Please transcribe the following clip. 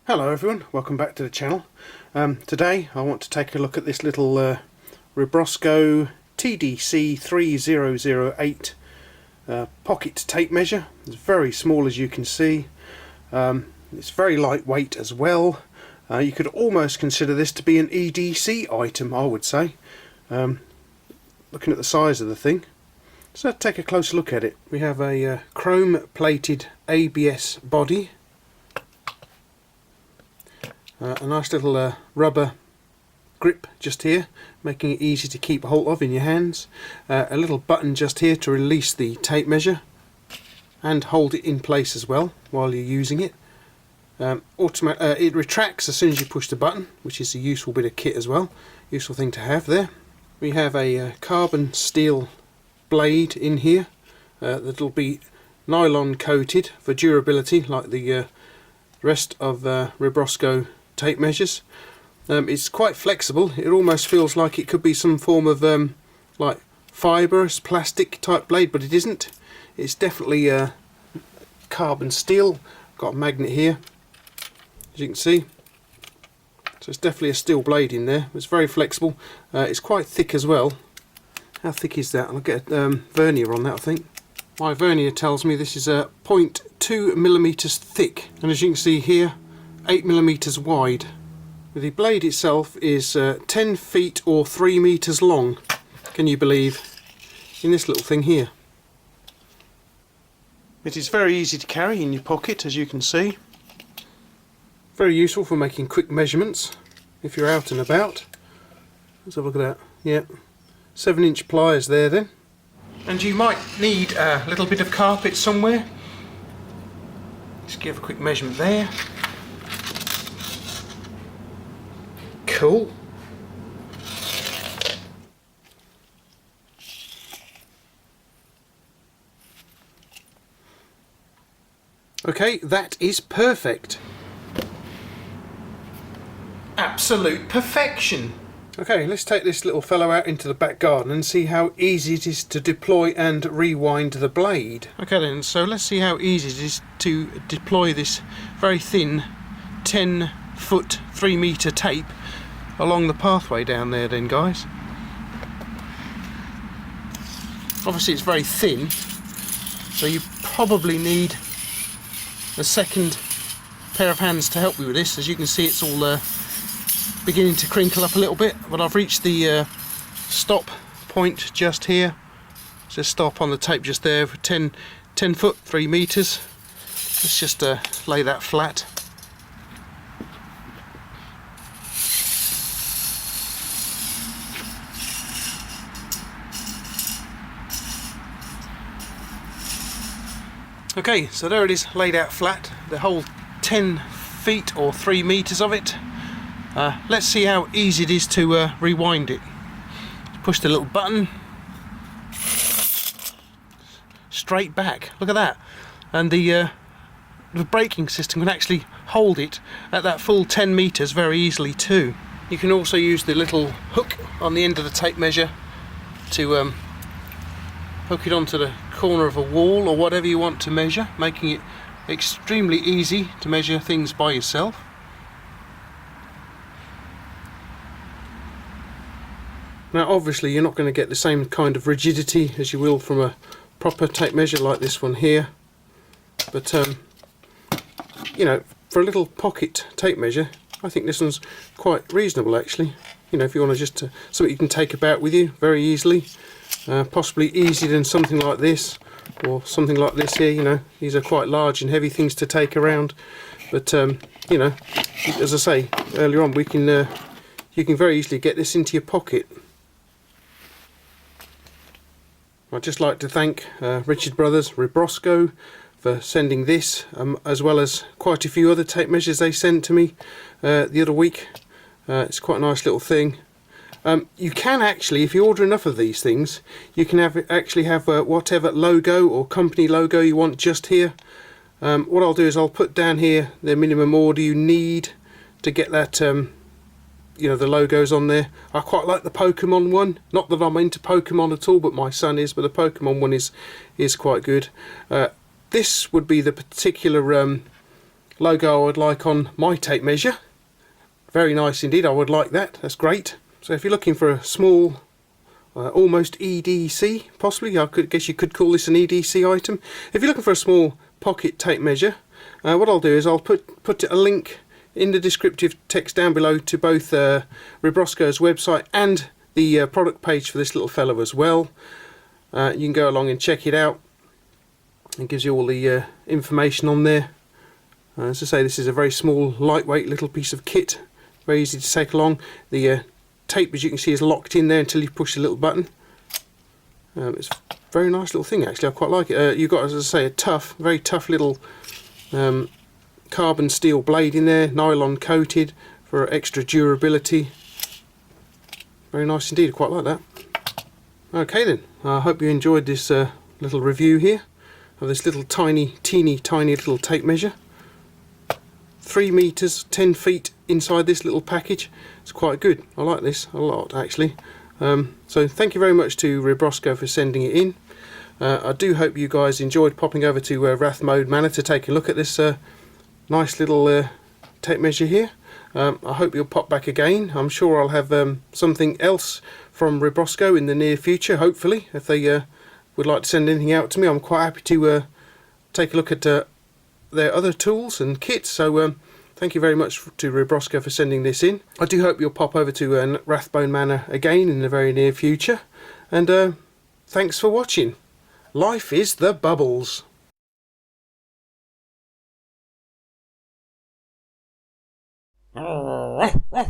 Hello everyone, welcome back to the channel. Today I want to take a look at this little Ribrosco TDC3008 pocket tape measure. It's very small, as you can see. It's very lightweight as well. You could almost consider this to be an EDC item, I would say, looking at the size of the thing. So let's take a closer look at it. We have a chrome plated ABS body. A nice little rubber grip just here, making it easy to keep hold of in your hands. A little button just here to release the tape measure and hold it in place as well while you're using it. It retracts as soon as you push the button, which is a useful bit of kit as well. Useful thing to have there. We have a carbon steel blade in here that'll be nylon coated for durability, like the rest of Ribrosco tape measures. It's quite flexible. It almost feels like it could be some form of like fibrous plastic type blade, but it isn't. It's definitely carbon steel. Got a magnet here, as you can see. So it's definitely a steel blade in there. It's very flexible. It's quite thick as well. How thick is that? I'll get vernier on that, I think. My vernier tells me this is 0.2 millimeters thick, and as you can see here, 8 millimeters wide. The blade itself is 10 feet or 3 meters long. Can you believe? In this little thing here. It is very easy to carry in your pocket, as you can see. Very useful for making quick measurements if you're out and about. Let's have a look at that. Yeah, 7-inch pliers there then. And you might need a little bit of carpet somewhere. Just give a quick measurement there. Cool. Okay, that is perfect. Absolute perfection. Okay, let's take this little fellow out into the back garden and see how easy it is to deploy and rewind the blade. Okay then, so let's see how easy it is to deploy this very thin 10-foot 3-meter tape along the pathway down there then, guys. Obviously it's very thin, so you probably need a second pair of hands to help you with this. As you can see, it's all beginning to crinkle up a little bit, but I've reached the stop point just here. So stop on the tape just there for 10 foot 3 meters. Let's just lay that flat. Okay, so there it is, laid out flat, the whole 10 feet or 3 meters of it. Let's see how easy it is to rewind it. Push the little button, straight back, look at that. And the braking system can actually hold it at that full 10 meters very easily too. You can also use the little hook on the end of the tape measure to hook it onto the corner of a wall or whatever you want to measure, making it extremely easy to measure things by yourself. Now obviously you're not going to get the same kind of rigidity as you will from a proper tape measure like this one here, but you know, for a little pocket tape measure I think this one's quite reasonable actually. You know, if you want to just something you can take about with you very easily. Possibly easier than something like this or something like this here. You know, these are quite large and heavy things to take around, but you know, as I say earlier on, you can very easily get this into your pocket. I'd just like to thank Richard Brothers Ribrosco for sending this, as well as quite a few other tape measures they sent to me the other week. It's quite a nice little thing. You can actually, if you order enough of these things, you can actually have whatever logo or company logo you want just here. What I'll do is I'll put down here the minimum order you need to get that, you know, the logos on there. I quite like the Pokemon one. Not that I'm into Pokemon at all, but my son is. But the Pokemon one is quite good. This would be the particular logo I would like on my tape measure. Very nice indeed, I would like that, that's great. So if you're looking for a small, almost EDC, possibly, I guess you could call this an EDC item. If you're looking for a small pocket tape measure, what I'll do is I'll put a link in the descriptive text down below to both Ribrosco's website and the product page for this little fellow as well. You can go along and check it out. It gives you all the information on there. As I say, this is a very small, lightweight little piece of kit, very easy to take along. The tape, as you can see, is locked in there until you push the little button. It's a very nice little thing actually, I quite like it. You've got, as I say, a tough, very tough little carbon steel blade in there, nylon coated for extra durability. Very nice indeed, I quite like that. Okay then, I hope you enjoyed this little review here of this little teeny tiny little tape measure. 3 meters, 10 feet inside this little package. It's quite good. I like this a lot actually. So thank you very much to Ribrosco for sending it in. I do hope you guys enjoyed popping over to Rathbone Manor to take a look at this nice little tape measure here. I hope you'll pop back again. I'm sure I'll have something else from Ribrosco in the near future, hopefully. If they would like to send anything out to me, I'm quite happy to take a look at their other tools and kits. So thank you very much to Ribrosco for sending this in. I do hope you'll pop over to Rathbone Manor again in the very near future. And thanks for watching. Life is the bubbles. Ruff, ruff.